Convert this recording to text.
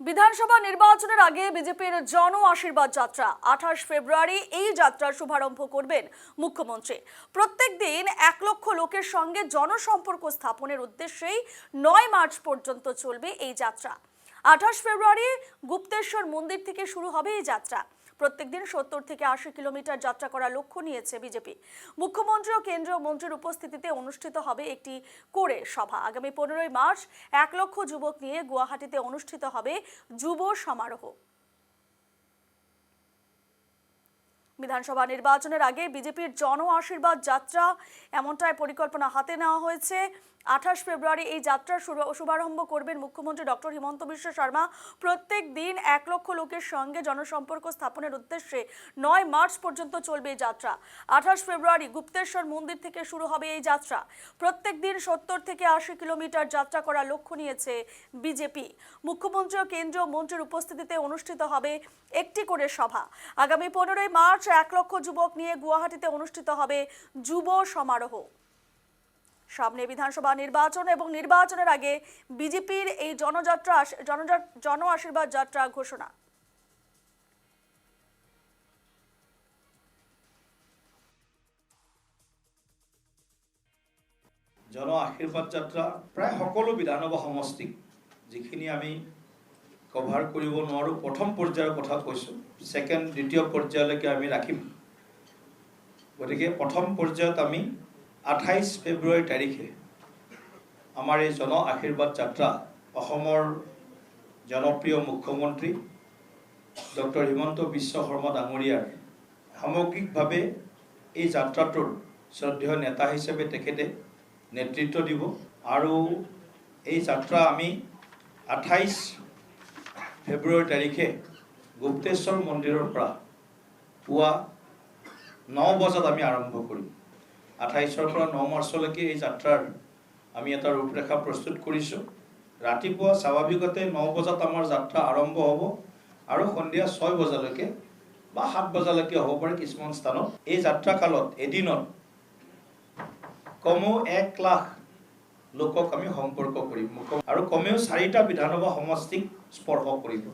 বিধানসভা নির্বাচনের আগে বিজেপির জন আশীর্বাদ যাত্রা 28 ফেব্রুয়ারি এই যাত্রার শুভারম্ভ করবেন মুখ্যমন্ত্রী। প্রত্যেক দিন 1 লক্ষ লোকের সঙ্গে জনসম্পর্ক স্থাপনের উদ্দেশ্যেই 9 মার্চ পর্যন্ত চলবে এই যাত্রা। 28 ফেব্রুয়ারি গুপ্তেশ্বর মন্দির থেকে শুরু হবে এই যাত্রা। প্রত্যেকদিন 70 থেকে 80 কিলোমিটার যাত্রা করার লক্ষ্য নিয়েছে বিজেপি। মুখ্যমন্ত্রী ও কেন্দ্রীয় মন্ত্রীর উপস্থিতিতে অনুষ্ঠিত হবে একটি করে সভা। আগামী 15 মার্চ 1 লক্ষ যুবক নিয়ে গুয়াহাটিতে অনুষ্ঠিত হবে যুব সমারোহ। বিধানসভা নির্বাচনের আগে বিজেপির জন আশীর্বাদ যাত্রা এমনটাই পরিকল্পনা হাতে নেওয়া হয়েছে। 28 ফেব্রুয়ারি এই যাত্রার শুভারম্ভ করবেন মুখ্যমন্ত্রী ডক্টর হিমন্ত বিশ্ব শর্মা। প্রত্যেক দিন 1 লক্ষ লোকের সঙ্গে জনসম্পর্ক স্থাপনের উদ্দেশ্যে 9 মার্চ পর্যন্ত চলবে এই যাত্রা। 28 ফেব্রুয়ারি গুপ্তেশ্বর মন্দির থেকে শুরু হবে এই যাত্রা। প্রত্যেক দিন 70 থেকে 80 কিলোমিটার যাত্রা করার লক্ষ্য নিয়েছে বিজেপি। মুখ্যমন্ত্রী ও কেন্দ্রীয় মন্ত্রীর উপস্থিতিতে অনুষ্ঠিত হবে একটি করে সভা। আগামী 15 মার্চ 1 লক্ষ যুবক নিয়ে গুয়াহাটিতে অনুষ্ঠিত হবে যুব সমারোহ। সামনে বিধানসভা নির্বাচন এবং নির্বাচনের আগে বিজেপির এই জন আশীর্বাদ যাত্রা ঘোষণা। জন আশীৰ্বাদ যাত্ৰা প্ৰায় সকলো বিধানসভা সমষ্টিক যিখিনি আমি কভাৰ কৰিব নোৱাৰোঁ প্ৰথম পৰ্যায়ৰ কথা কৈছোঁ, ছেকেণ্ড দ্বিতীয় পৰ্যায়লৈকে আমি ৰাখিম। গতিকে প্ৰথম পৰ্যায়ত আমি 28 ফেব্ৰুৱাৰী তাৰিখে আমাৰ এই জন আশীৰ্বাদ যাত্ৰা অসমৰ জনপ্ৰিয় মুখ্যমন্ত্ৰী ডক্টৰ হিমন্ত বিশ্ব শৰ্মা ডাঙৰীয়াৰ সামগ্ৰিকভাৱে এই যাত্ৰাটোৰ শ্ৰদ্ধেয় নেতা হিচাপে তেখেতে নেতৃত্ব দিব। আৰু এই যাত্ৰা আমি 28 ফেব্ৰুৱাৰী তাৰিখে গুপ্তেশ্বৰ মন্দিৰৰ পৰা পুৱা 9 বজাত আমি আৰম্ভ কৰিম। 28ৰ পৰা 9 মাৰ্চলৈকে এই যাত্ৰাৰ আমি এটা ৰূপৰেখা প্ৰস্তুত কৰিছোঁ। ৰাতিপুৱা স্বাভাৱিকতে 9 বজাত আমাৰ যাত্ৰা আৰম্ভ হ'ব আৰু সন্ধিয়া 6 বজালৈকে বা 7 বজালৈকে হ'ব পাৰে কিছুমান স্থানত। এই যাত্ৰা কালত এদিনত কমেও 1 লাখ লোকক আমি সম্পৰ্ক কৰিম আৰু কমেও 4টা বিধানসভা সমষ্টিক স্পৰ্শ কৰিব।